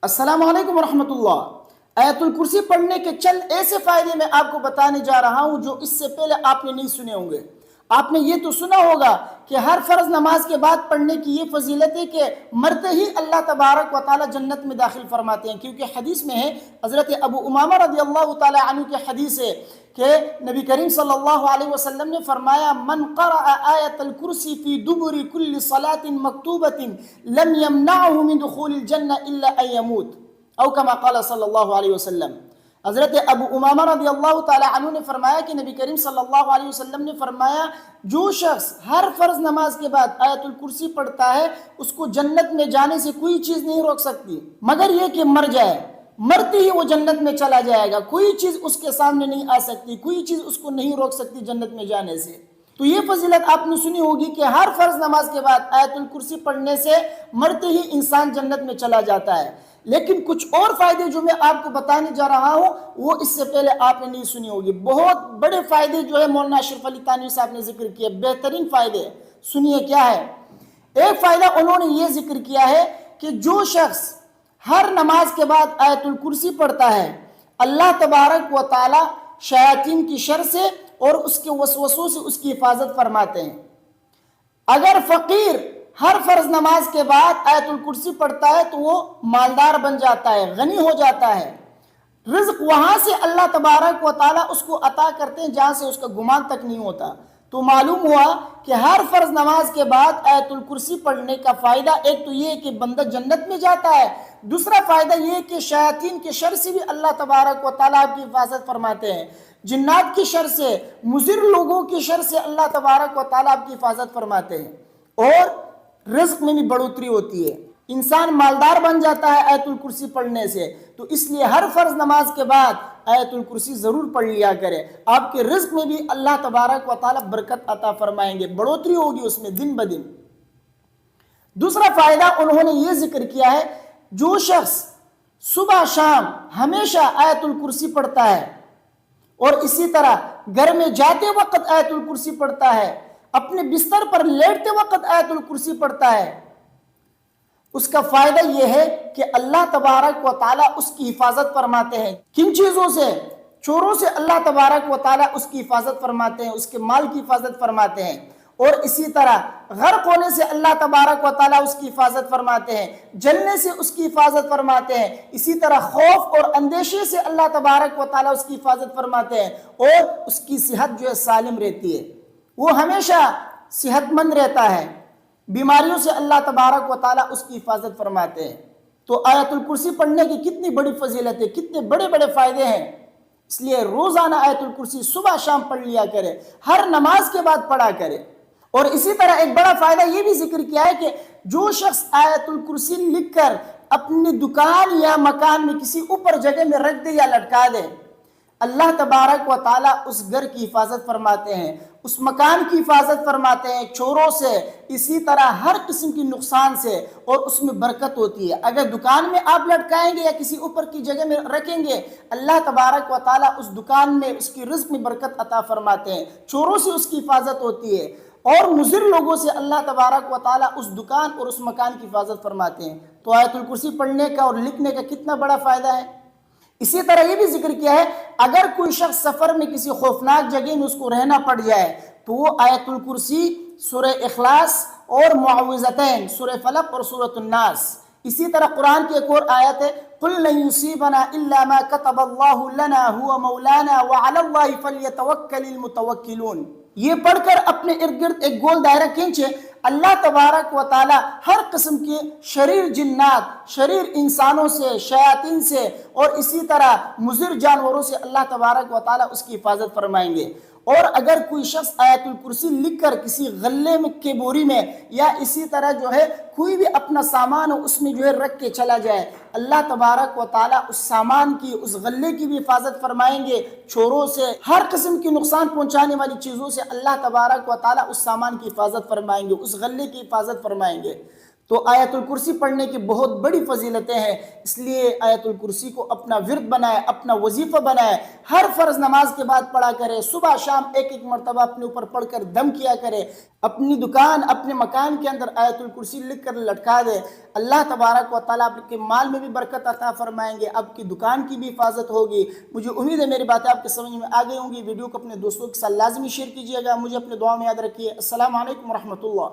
السلام علیکم ورحمۃ اللہ۔ آیت الکرسی پڑھنے کے چند ایسے فائدے میں آپ کو بتانے جا رہا ہوں جو اس سے پہلے آپ نے نہیں سنے ہوں گے۔ آپ نے یہ تو سنا ہوگا کہ ہر فرض نماز کے بعد پڑھنے کی یہ فضیلت ہے کہ مرتے ہی اللہ تبارک و تعالی جنت میں داخل فرماتے ہیں، کیونکہ حدیث میں ہے، حضرت ابو امامہ رضی اللہ تعالی عنہ کی حدیث ہے کہ نبی کریم صلی اللہ علیہ وسلم نے فرمایا من قرأ آیت الکرسی فی دبر کل صلاۃ مکتوبۃ لم یمنعہ من دخول الجنہ الا ان یموت او کما قال صلی اللہ علیہ وسلم۔ حضرت ابو امامہ رضی اللہ تعالی عنہ نے فرمایا کہ نبی کریم صلی اللہ علیہ وسلم نے فرمایا جو شخص ہر فرض نماز کے بعد آیت الکرسی پڑھتا ہے اس کو جنت میں جانے سے کوئی چیز نہیں روک سکتی مگر یہ کہ مر جائے، مرتے ہی وہ جنت میں چلا جائے گا، کوئی چیز اس کے سامنے نہیں آ سکتی، کوئی چیز اس کو نہیں روک سکتی جنت میں جانے سے۔ تو یہ فضیلت آپ نے سنی ہوگی کہ ہر فرض نماز کے بعد آیت الکرسی پڑھنے سے مرتے ہی انسان جنت میں چلا جاتا ہے۔ لیکن کچھ اور فائدے جو میں آپ کو بتانے جا رہا ہوں وہ اس سے پہلے آپ نے نہیں سنی ہوگی۔ بہت بڑے فائدے جو ہے مولانا اشرف علی تھانوی صاحب نے ذکر کیے، بہترین فائدے، سنیے کیا ہے۔ ایک فائدہ انہوں نے یہ ذکر کیا ہے کہ جو شخص ہر نماز کے بعد آیت الکرسی پڑھتا ہے اللہ تبارک و تعالی شیاطین کی شر سے اور اس کے وسوسوں سے اس کی حفاظت فرماتے ہیں۔ اگر فقیر ہر فرض نماز کے بعد آیت الکرسی پڑھتا ہے تو وہ مالدار بن جاتا ہے، غنی ہو جاتا ہے، رزق وہاں سے اللہ تبارک و تعالیٰ اس کو عطا کرتے ہیں جہاں سے اس کا گمان تک نہیں ہوتا۔ تو معلوم ہوا کہ ہر فرض نماز کے بعد آیت الکرسی پڑھنے کا فائدہ ایک تو یہ ہے کہ بندہ جنت میں جاتا ہے، دوسرا فائدہ یہ ہے کہ شیاطین کے شر سے بھی اللہ تبارک و تعالیٰ آپ کی حفاظت فرماتے ہیں، جنات کی شر سے، مضر لوگوں کی شر سے اللہ تبارک و تعالیٰ آپ کی حفاظت فرماتے ہیں، اور رزق میں بھی بڑھوتری ہوتی ہے، انسان مالدار بن جاتا ہے آیت الکرسی پڑھنے سے۔ تو اس لیے ہر فرض نماز کے بعد آیت الکرسی ضرور پڑھ لیا کرے، آپ کے رزق میں بھی اللہ تبارک و تعالیٰ برکت عطا فرمائیں گے، بڑھوتری ہوگی اس میں دن بدن۔ دوسرا فائدہ انہوں نے یہ ذکر کیا ہے جو شخص صبح شام ہمیشہ آیت الکرسی پڑھتا ہے اور اسی طرح گھر میں جاتے وقت آیت الکرسی پڑھتا ہے، اپنے بستر پر لیٹتے وقت آیت الکرسی پڑھتا ہے، اس کا فائدہ یہ ہے کہ اللہ تبارک و تعالیٰ اس کی حفاظت فرماتے ہیں۔ کن چیزوں سے؟ چوروں سے اللہ تبارک و تعالیٰ اس کی حفاظت فرماتے ہیں، اس کے مال کی حفاظت فرماتے ہیں، اور اسی طرح غرق ہونے سے اللہ تبارک و تعالیٰ اس کی حفاظت فرماتے ہیں، جلنے سے اس کی حفاظت فرماتے ہیں، اسی طرح خوف اور اندیشے سے اللہ تبارک و تعالیٰ اس کی حفاظت فرماتے ہیں، اور اس کی صحت جو ہے سالم رہتی ہے، وہ ہمیشہ صحت مند رہتا ہے، بیماریوں سے اللہ تبارک و تعالیٰ اس کی حفاظت فرماتے ہیں۔ تو آیت الکرسی پڑھنے کی کتنی بڑی فضیلت ہے، کتنے بڑے بڑے فائدے ہیں، اس لیے روزانہ آیت الکرسی صبح شام پڑھ لیا کرے، ہر نماز کے بعد پڑھا کرے۔ اور اسی طرح ایک بڑا فائدہ یہ بھی ذکر کیا ہے کہ جو شخص آیت الکرسی لکھ کر اپنی دکان یا مکان میں کسی اوپر جگہ میں رکھ دے یا لٹکا دے، اللہ تبارک و تعالیٰ اس گھر کی حفاظت فرماتے ہیں، اس مکان کی حفاظت فرماتے ہیں چوروں سے، اسی طرح ہر قسم کی نقصان سے، اور اس میں برکت ہوتی ہے۔ اگر دکان میں آپ لٹکائیں گے یا کسی اوپر کی جگہ میں رکھیں گے، اللہ تبارک و تعالیٰ اس دکان میں اس کی رزق میں برکت عطا فرماتے ہیں، چوروں سے اس کی حفاظت ہوتی ہے، اور مضر لوگوں سے اللہ تبارک و تعالیٰ اس دکان اور اس مکان کی حفاظت فرماتے ہیں۔ تو آیت الکرسی پڑھنے کا اور لکھنے کا کتنا بڑا فائدہ ہے۔ اسی طرح یہ بھی ذکر کیا ہے اگر کوئی شخص سفر میں کسی خوفناک جگہ میں اس کو رہنا پڑ جائے تو وہ آیت الکرسی، سورہ اخلاص اور معوذتین، سورہ فلق اور سورۃ الناس، اسی طرح قرآن کی ایک اور آیت ہے قُلْ لَن يُصِيبَنَا إِلَّا مَا كَتَبَ اللَّهُ لَنَا هُوَ مَوْلَانَا وَعَلَى اللَّهِ فَلْيَتَوَكَّلِ الْمُتَوَكِّلُونَ۔ یہ پڑھ کر اپنے ارد گرد ایک گول دائرہ کھینچے، اللہ تبارک و تعالی ہر قسم کے شریر جنات، شریر انسانوں سے، شیاطین سے، اور اسی طرح مضر جانوروں سے اللہ تبارک و تعالی اس کی حفاظت فرمائیں گے۔ اور اگر کوئی شخص آیت الکرسی لکھ کر کسی غلے میں کے بوری میں یا اسی طرح جو ہے کوئی بھی اپنا سامان ہو اس میں جو ہے رکھ کے چلا جائے، اللہ تبارک و تعالیٰ اس سامان کی، اس غلے کی بھی حفاظت فرمائیں گے، چوروں سے، ہر قسم کی نقصان پہنچانے والی چیزوں سے اللہ تبارک و تعالیٰ اس سامان کی حفاظت فرمائیں گے، اس غلے کی حفاظت فرمائیں گے۔ تو آیت الکرسی پڑھنے کی بہت بڑی فضیلتیں ہیں، اس لیے آیت الکرسی کو اپنا ورد بنائے، اپنا وظیفہ بنائے، ہر فرض نماز کے بعد پڑھا کرے، صبح شام ایک ایک مرتبہ اپنے اوپر پڑھ کر دم کیا کرے، اپنی دکان اپنے مکان کے اندر آیت الکرسی لکھ کر لٹکا دے۔ اللہ تبارک و تعالیٰ آپ کے مال میں بھی برکت عطا فرمائیں گے، آپ کی دکان کی بھی حفاظت ہوگی۔ مجھے امید ہے میری باتیں آپ کے سمجھ میں آ گئی ہوں گی۔ ویڈیو کو اپنے دوستوں کے ساتھ لازمی شیئر کیجیے گا، مجھے اپنے دعا میں یاد رکھیے۔ السلام علیکم ورحمۃ اللہ۔